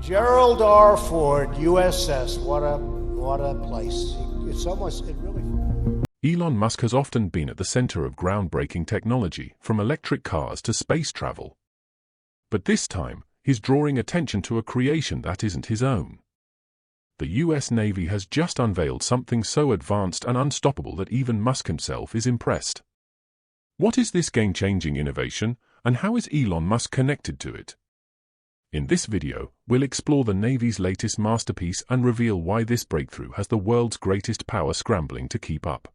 Gerald R. Ford, USS. What a place. It really. Elon Musk has often been at the center of groundbreaking technology, from electric cars to space travel. But this time, he's drawing attention to a creation that isn't his own. The US Navy has just unveiled something so advanced and unstoppable that even Musk himself is impressed. What is this game-changing innovation, and how is Elon Musk connected to it? In this video, we'll explore the Navy's latest masterpiece and reveal why this breakthrough has the world's greatest power scrambling to keep up.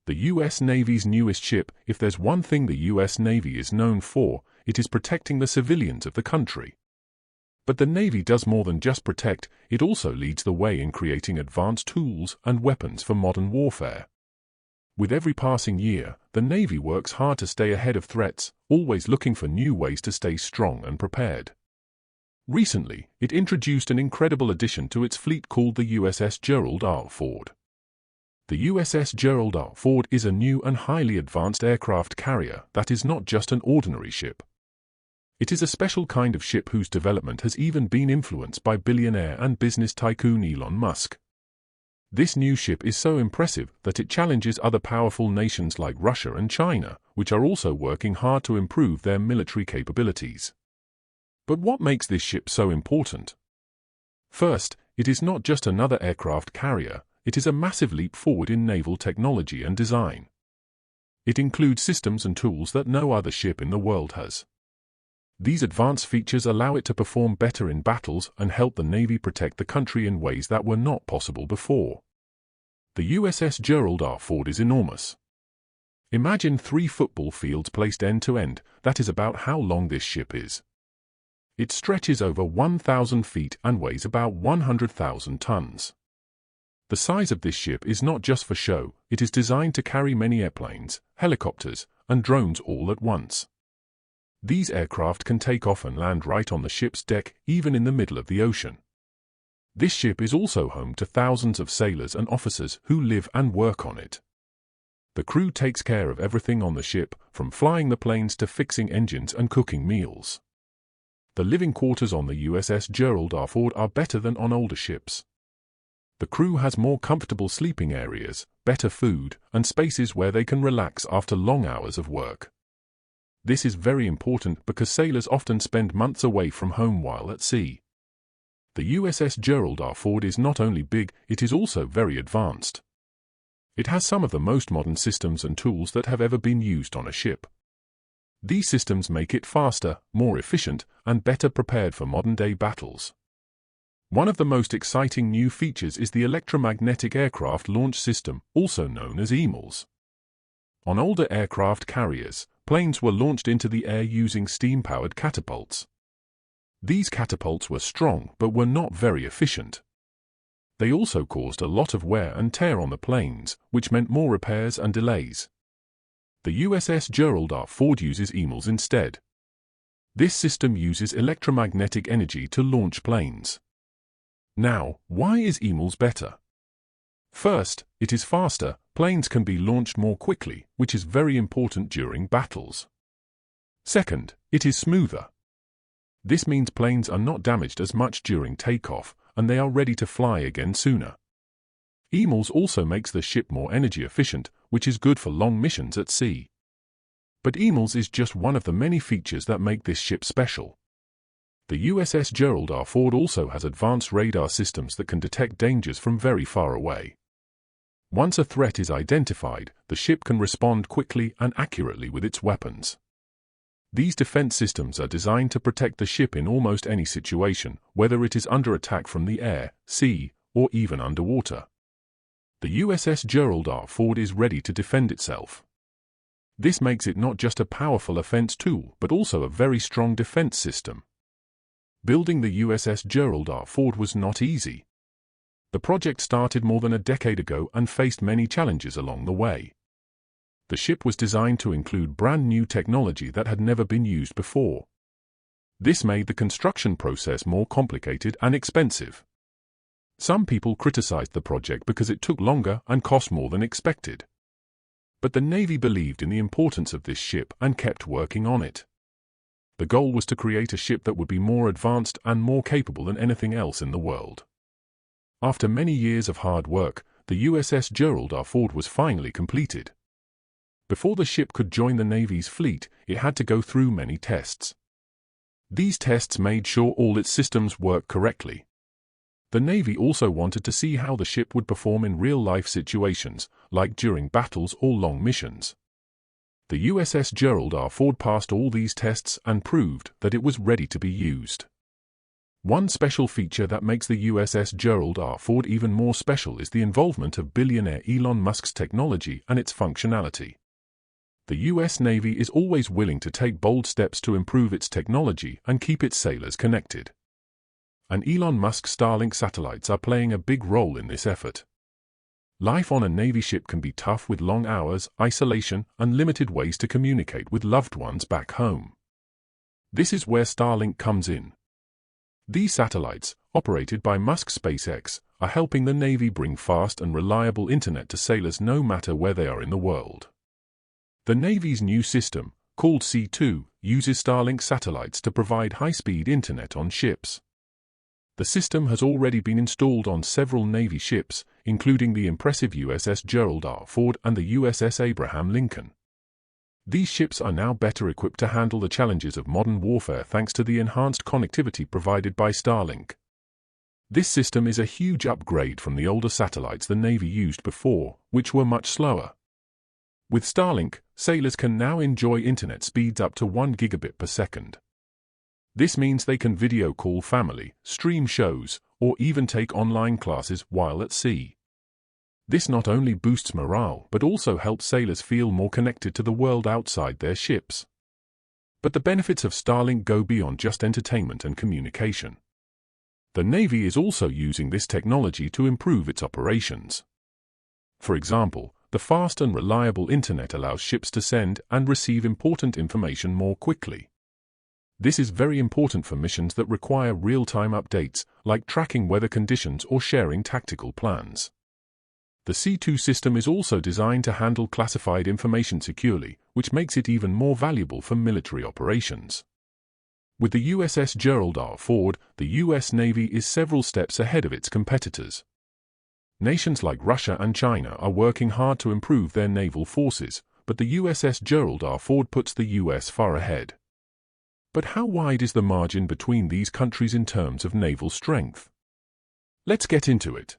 The US Navy's newest ship, if there's one thing the US Navy is known for, it is protecting the civilians of the country. But the Navy does more than just protect, it also leads the way in creating advanced tools and weapons for modern warfare. With every passing year, the Navy works hard to stay ahead of threats, always looking for new ways to stay strong and prepared. Recently, it introduced an incredible addition to its fleet called the USS Gerald R. Ford. The USS Gerald R. Ford is a new and highly advanced aircraft carrier that is not just an ordinary ship. It is a special kind of ship whose development has even been influenced by billionaire and business tycoon Elon Musk. This new ship is so impressive that it challenges other powerful nations like Russia and China, which are also working hard to improve their military capabilities. But what makes this ship so important? First, it is not just another aircraft carrier, it is a massive leap forward in naval technology and design. It includes systems and tools that no other ship in the world has. These advanced features allow it to perform better in battles and help the Navy protect the country in ways that were not possible before. The USS Gerald R. Ford is enormous. Imagine 3 football fields placed end to end. That is about how long this ship is. It stretches over 1,000 feet and weighs about 100,000 tons. The size of this ship is not just for show, it is designed to carry many airplanes, helicopters, and drones all at once. These aircraft can take off and land right on the ship's deck, even in the middle of the ocean. This ship is also home to thousands of sailors and officers who live and work on it. The crew takes care of everything on the ship, from flying the planes to fixing engines and cooking meals. The living quarters on the USS Gerald R. Ford are better than on older ships. The crew has more comfortable sleeping areas, better food, and spaces where they can relax after long hours of work. This is very important because sailors often spend months away from home while at sea. The USS Gerald R. Ford is not only big, it is also very advanced. It has some of the most modern systems and tools that have ever been used on a ship. These systems make it faster, more efficient, and better prepared for modern-day battles. One of the most exciting new features is the electromagnetic aircraft launch system, also known as EMLS. On older aircraft carriers, planes were launched into the air using steam-powered catapults. These catapults were strong but were not very efficient. They also caused a lot of wear and tear on the planes, which meant more repairs and delays. The USS Gerald R. Ford uses EMLS instead. This system uses electromagnetic energy to launch planes. Now, why is EMLS better? First, it is faster. Planes can be launched more quickly, which is very important during battles. Second, it is smoother. This means planes are not damaged as much during takeoff, and they are ready to fly again sooner. EMLS also makes the ship more energy efficient, which is good for long missions at sea. But EMLS is just one of the many features that make this ship special. The USS Gerald R. Ford also has advanced radar systems that can detect dangers from very far away. Once a threat is identified, the ship can respond quickly and accurately with its weapons. These defense systems are designed to protect the ship in almost any situation, whether it is under attack from the air, sea, or even underwater. The USS Gerald R. Ford is ready to defend itself. This makes it not just a powerful offense tool, but also a very strong defense system. Building the USS Gerald R. Ford was not easy. The project started more than a decade ago and faced many challenges along the way. The ship was designed to include brand new technology that had never been used before. This made the construction process more complicated and expensive. Some people criticized the project because it took longer and cost more than expected. But the Navy believed in the importance of this ship and kept working on it. The goal was to create a ship that would be more advanced and more capable than anything else in the world. After many years of hard work, the USS Gerald R. Ford was finally completed. Before the ship could join the Navy's fleet, it had to go through many tests. These tests made sure all its systems worked correctly. The Navy also wanted to see how the ship would perform in real-life situations, like during battles or long missions. The USS Gerald R. Ford passed all these tests and proved that it was ready to be used. One special feature that makes the USS Gerald R. Ford even more special is the involvement of billionaire Elon Musk's technology and its functionality. The U.S. Navy is always willing to take bold steps to improve its technology and keep its sailors connected. And Elon Musk's Starlink satellites are playing a big role in this effort. Life on a Navy ship can be tough with long hours, isolation, and limited ways to communicate with loved ones back home. This is where Starlink comes in. These satellites, operated by Musk's SpaceX, are helping the Navy bring fast and reliable internet to sailors no matter where they are in the world. The Navy's new system, called C2, uses Starlink satellites to provide high-speed internet on ships. The system has already been installed on several Navy ships, including the impressive USS Gerald R. Ford and the USS Abraham Lincoln. These ships are now better equipped to handle the challenges of modern warfare thanks to the enhanced connectivity provided by Starlink. This system is a huge upgrade from the older satellites the Navy used before, which were much slower. With Starlink, sailors can now enjoy internet speeds up to 1 gigabit per second. This means they can video call family, stream shows, or even take online classes while at sea. This not only boosts morale but also helps sailors feel more connected to the world outside their ships. But the benefits of Starlink go beyond just entertainment and communication. The Navy is also using this technology to improve its operations. For example, the fast and reliable internet allows ships to send and receive important information more quickly. This is very important for missions that require real-time updates, like tracking weather conditions or sharing tactical plans. The C2 system is also designed to handle classified information securely, which makes it even more valuable for military operations. With the USS Gerald R. Ford, the U.S. Navy is several steps ahead of its competitors. Nations like Russia and China are working hard to improve their naval forces, but the USS Gerald R. Ford puts the U.S. far ahead. But how wide is the margin between these countries in terms of naval strength? Let's get into it.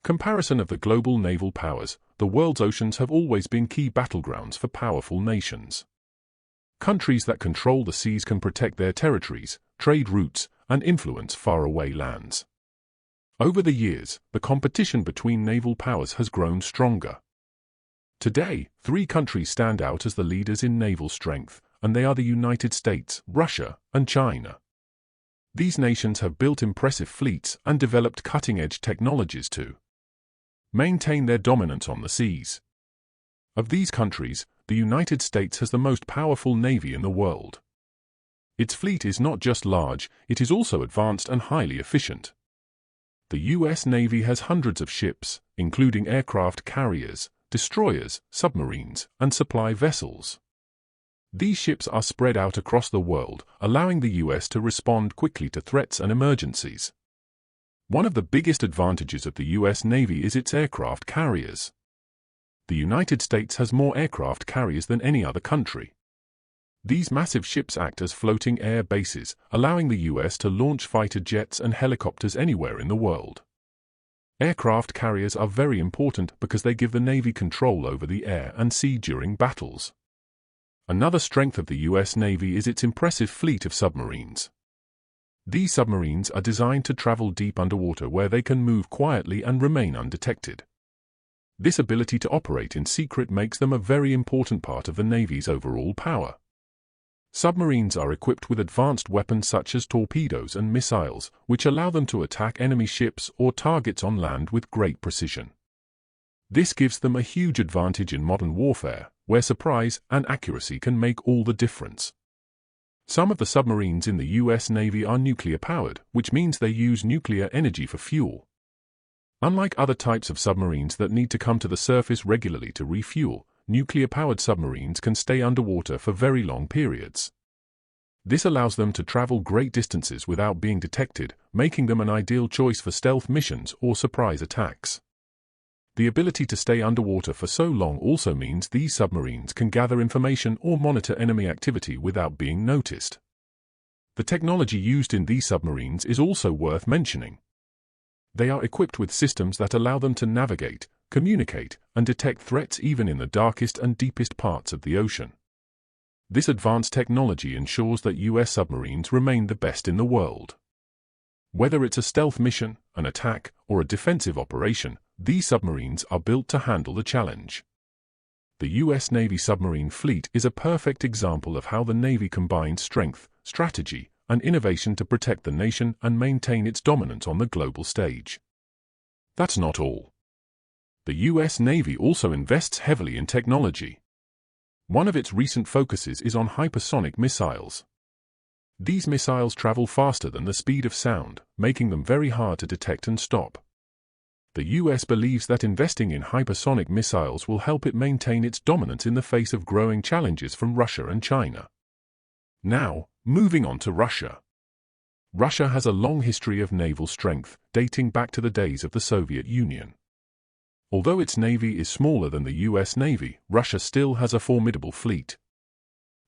Comparison of the global naval powers. The world's oceans have always been key battlegrounds for powerful nations. Countries that control the seas can protect their territories, trade routes, and influence faraway lands. Over the years, the competition between naval powers has grown stronger. Today, 3 countries stand out as the leaders in naval strength, and they are the United States, Russia, and China. These nations have built impressive fleets and developed cutting-edge technologies to maintain their dominance on the seas. Of these countries, the United States has the most powerful navy in the world. Its fleet is not just large, it is also advanced and highly efficient. The U.S. Navy has hundreds of ships, including aircraft carriers, destroyers, submarines, and supply vessels. These ships are spread out across the world, allowing the U.S. to respond quickly to threats and emergencies. One of the biggest advantages of the U.S. Navy is its aircraft carriers. The United States has more aircraft carriers than any other country. These massive ships act as floating air bases, allowing the U.S. to launch fighter jets and helicopters anywhere in the world. Aircraft carriers are very important because they give the Navy control over the air and sea during battles. Another strength of the U.S. Navy is its impressive fleet of submarines. These submarines are designed to travel deep underwater where they can move quietly and remain undetected. This ability to operate in secret makes them a very important part of the Navy's overall power. Submarines are equipped with advanced weapons such as torpedoes and missiles, which allow them to attack enemy ships or targets on land with great precision. This gives them a huge advantage in modern warfare, where surprise and accuracy can make all the difference. Some of the submarines in the U.S. Navy are nuclear-powered, which means they use nuclear energy for fuel. Unlike other types of submarines that need to come to the surface regularly to refuel, nuclear-powered submarines can stay underwater for very long periods. This allows them to travel great distances without being detected, making them an ideal choice for stealth missions or surprise attacks. The ability to stay underwater for so long also means these submarines can gather information or monitor enemy activity without being noticed. The technology used in these submarines is also worth mentioning. They are equipped with systems that allow them to navigate, communicate, and detect threats even in the darkest and deepest parts of the ocean. This advanced technology ensures that US submarines remain the best in the world. Whether it's a stealth mission, an attack, or a defensive operation, these submarines are built to handle the challenge. The US Navy submarine fleet is a perfect example of how the Navy combines strength, strategy, and innovation to protect the nation and maintain its dominance on the global stage. That's not all. The US Navy also invests heavily in technology. One of its recent focuses is on hypersonic missiles. These missiles travel faster than the speed of sound, making them very hard to detect and stop. The US believes that investing in hypersonic missiles will help it maintain its dominance in the face of growing challenges from Russia and China. Now, moving on to Russia. Russia has a long history of naval strength, dating back to the days of the Soviet Union. Although its navy is smaller than the US Navy, Russia still has a formidable fleet.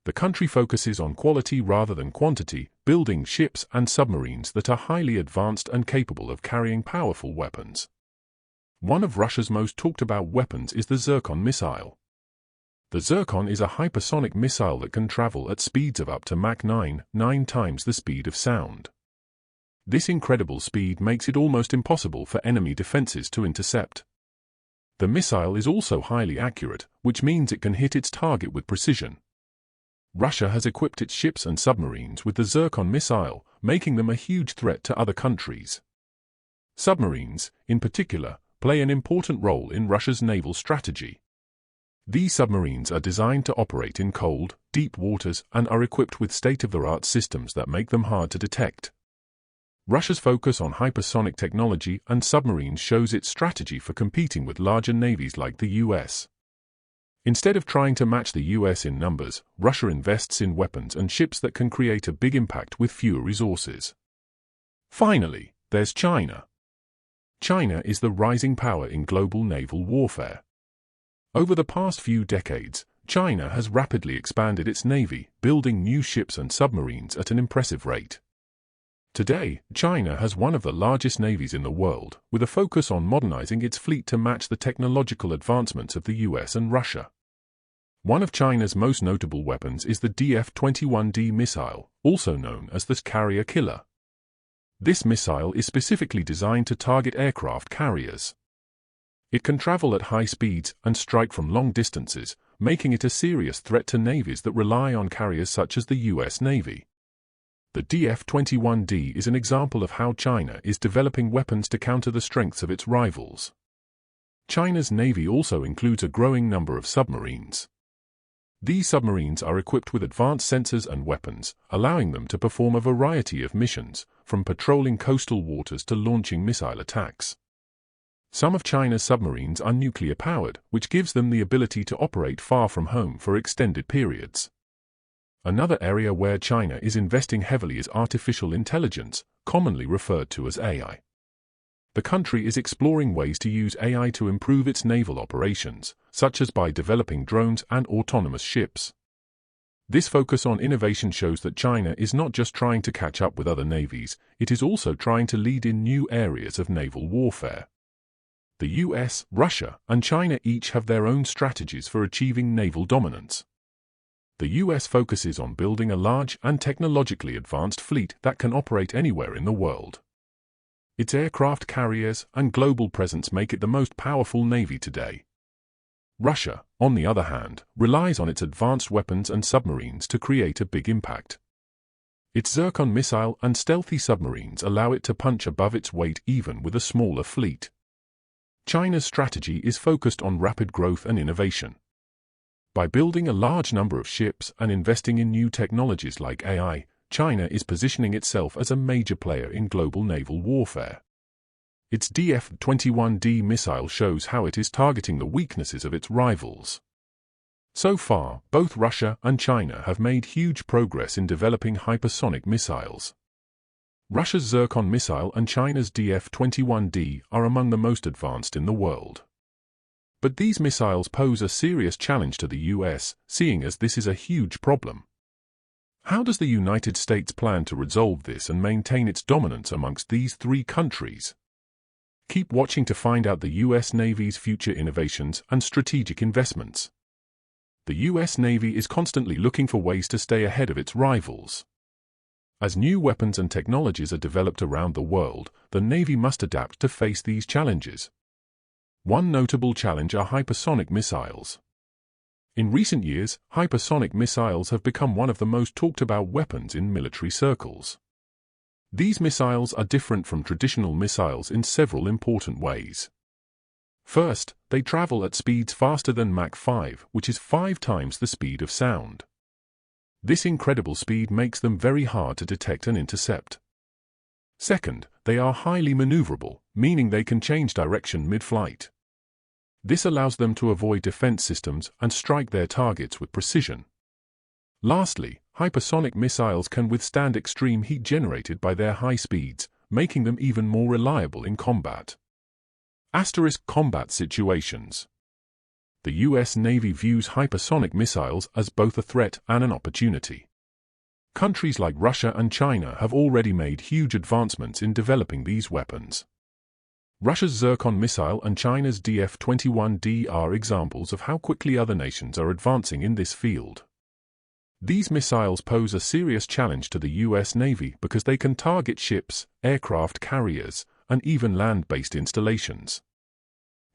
The country focuses on quality rather than quantity, building ships and submarines that are highly advanced and capable of carrying powerful weapons. One of Russia's most talked about weapons is the Zircon missile. The Zircon is a hypersonic missile that can travel at speeds of up to Mach 9, 9 times the speed of sound. This incredible speed makes it almost impossible for enemy defenses to intercept. The missile is also highly accurate, which means it can hit its target with precision. Russia has equipped its ships and submarines with the Zircon missile, making them a huge threat to other countries. Submarines, in particular, play an important role in Russia's naval strategy. These submarines are designed to operate in cold, deep waters and are equipped with state-of-the-art systems that make them hard to detect. Russia's focus on hypersonic technology and submarines shows its strategy for competing with larger navies like the US. Instead of trying to match the US in numbers, Russia invests in weapons and ships that can create a big impact with fewer resources. Finally, there's China. China is the rising power in global naval warfare. Over the past few decades, China has rapidly expanded its navy, building new ships and submarines at an impressive rate. Today, China has one of the largest navies in the world, with a focus on modernizing its fleet to match the technological advancements of the US and Russia. One of China's most notable weapons is the DF-21D missile, also known as the carrier killer. This missile is specifically designed to target aircraft carriers. It can travel at high speeds and strike from long distances, making it a serious threat to navies that rely on carriers such as the US Navy. The DF-21D is an example of how China is developing weapons to counter the strengths of its rivals. China's navy also includes a growing number of submarines. These submarines are equipped with advanced sensors and weapons, allowing them to perform a variety of missions, from patrolling coastal waters to launching missile attacks. Some of China's submarines are nuclear-powered, which gives them the ability to operate far from home for extended periods. Another area where China is investing heavily is artificial intelligence, commonly referred to as AI. The country is exploring ways to use AI to improve its naval operations, such as by developing drones and autonomous ships. This focus on innovation shows that China is not just trying to catch up with other navies, it is also trying to lead in new areas of naval warfare. The US, Russia, and China each have their own strategies for achieving naval dominance. The US focuses on building a large and technologically advanced fleet that can operate anywhere in the world. Its aircraft carriers and global presence make it the most powerful navy today. Russia, on the other hand, relies on its advanced weapons and submarines to create a big impact. Its Zircon missile and stealthy submarines allow it to punch above its weight even with a smaller fleet. China's strategy is focused on rapid growth and innovation. By building a large number of ships and investing in new technologies like AI, China is positioning itself as a major player in global naval warfare. Its DF-21D missile shows how it is targeting the weaknesses of its rivals. So far, both Russia and China have made huge progress in developing hypersonic missiles. Russia's Zircon missile and China's DF-21D are among the most advanced in the world. But these missiles pose a serious challenge to the US, seeing as this is a huge problem. How does the United States plan to resolve this and maintain its dominance amongst these three countries? Keep watching to find out the US Navy's future innovations and strategic investments. The US Navy is constantly looking for ways to stay ahead of its rivals. As new weapons and technologies are developed around the world, the Navy must adapt to face these challenges. One notable challenge are hypersonic missiles. In recent years, hypersonic missiles have become one of the most talked about weapons in military circles. These missiles are different from traditional missiles in several important ways. First, they travel at speeds faster than Mach 5, which is 5 times the speed of sound. This incredible speed makes them very hard to detect and intercept. Second, they are highly maneuverable, meaning they can change direction mid-flight. This allows them to avoid defense systems and strike their targets with precision. Lastly, hypersonic missiles can withstand extreme heat generated by their high speeds, making them even more reliable in combat. Combat situations. The US Navy views hypersonic missiles as both a threat and an opportunity. Countries like Russia and China have already made huge advancements in developing these weapons. Russia's Zircon missile and China's DF-21D are examples of how quickly other nations are advancing in this field. These missiles pose a serious challenge to the US Navy because they can target ships, aircraft carriers, and even land-based installations.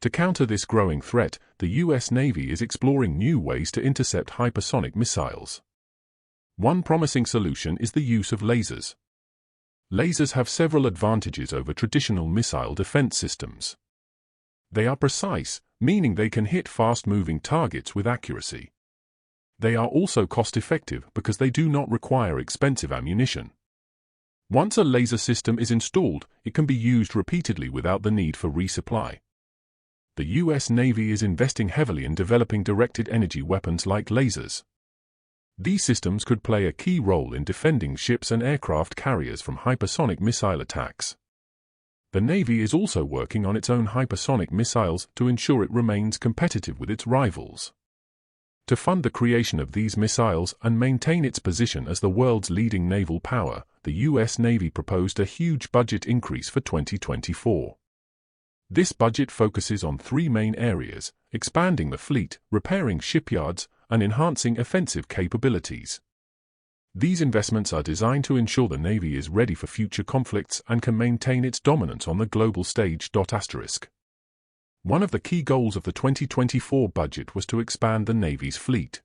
To counter this growing threat, the US Navy is exploring new ways to intercept hypersonic missiles. One promising solution is the use of lasers. Lasers have several advantages over traditional missile defense systems. They are precise, meaning they can hit fast-moving targets with accuracy. They are also cost-effective because they do not require expensive ammunition. Once a laser system is installed, it can be used repeatedly without the need for resupply. The US Navy is investing heavily in developing directed energy weapons like lasers. These systems could play a key role in defending ships and aircraft carriers from hypersonic missile attacks. The Navy is also working on its own hypersonic missiles to ensure it remains competitive with its rivals. To fund the creation of these missiles and maintain its position as the world's leading naval power, the US Navy proposed a huge budget increase for 2024. This budget focuses on 3 main areas: expanding the fleet, repairing shipyards, and enhancing offensive capabilities. These investments are designed to ensure the Navy is ready for future conflicts and can maintain its dominance on the global stage. One of the key goals of the 2024 budget was to expand the Navy's fleet.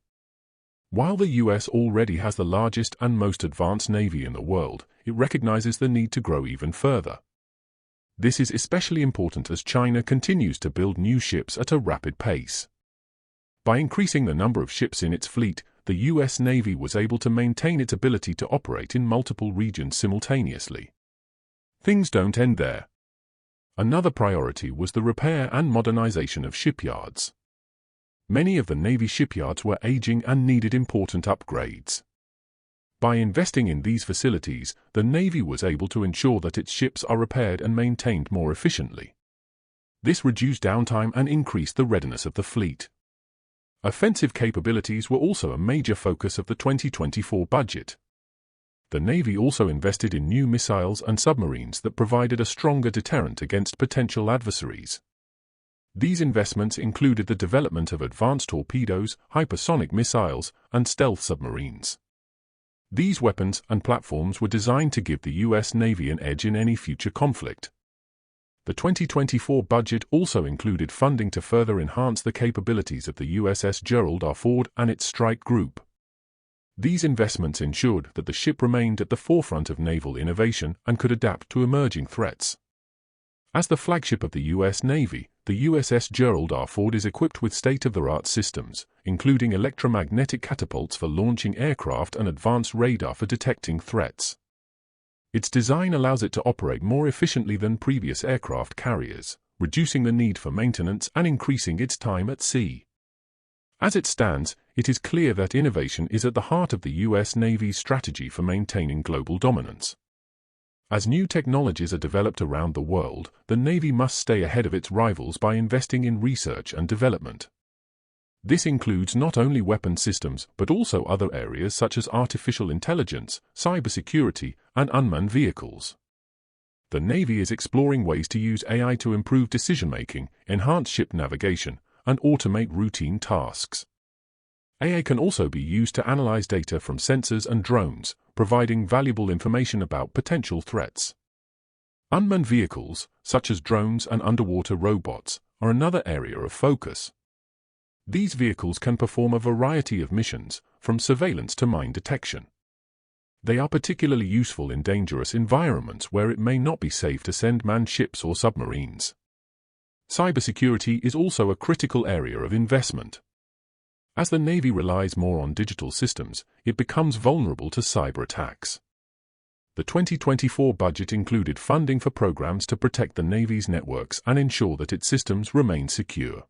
While the US already has the largest and most advanced Navy in the world, it recognizes the need to grow even further. This is especially important as China continues to build new ships at a rapid pace. By increasing the number of ships in its fleet, the US Navy was able to maintain its ability to operate in multiple regions simultaneously. Things don't end there. Another priority was the repair and modernization of shipyards. Many of the Navy shipyards were aging and needed important upgrades. By investing in these facilities, the Navy was able to ensure that its ships are repaired and maintained more efficiently. This reduced downtime and increased the readiness of the fleet. Offensive capabilities were also a major focus of the 2024 budget. The Navy also invested in new missiles and submarines that provided a stronger deterrent against potential adversaries. These investments included the development of advanced torpedoes, hypersonic missiles, and stealth submarines. These weapons and platforms were designed to give the US Navy an edge in any future conflict. The 2024 budget also included funding to further enhance the capabilities of the USS Gerald R. Ford and its strike group. These investments ensured that the ship remained at the forefront of naval innovation and could adapt to emerging threats. As the flagship of the US Navy, the USS Gerald R. Ford is equipped with state-of-the-art systems, including electromagnetic catapults for launching aircraft and advanced radar for detecting threats. Its design allows it to operate more efficiently than previous aircraft carriers, reducing the need for maintenance and increasing its time at sea. As it stands, it is clear that innovation is at the heart of the U.S. Navy's strategy for maintaining global dominance. As new technologies are developed around the world, the Navy must stay ahead of its rivals by investing in research and development. This includes not only weapon systems but also other areas such as artificial intelligence, cybersecurity, and unmanned vehicles. The Navy is exploring ways to use AI to improve decision-making, enhance ship navigation, and automate routine tasks. AI can also be used to analyze data from sensors and drones, providing valuable information about potential threats. Unmanned vehicles, such as drones and underwater robots, are another area of focus. These vehicles can perform a variety of missions, from surveillance to mine detection. They are particularly useful in dangerous environments where it may not be safe to send manned ships or submarines. Cybersecurity is also a critical area of investment. As the Navy relies more on digital systems, it becomes vulnerable to cyber attacks. The 2024 budget included funding for programs to protect the Navy's networks and ensure that its systems remain secure.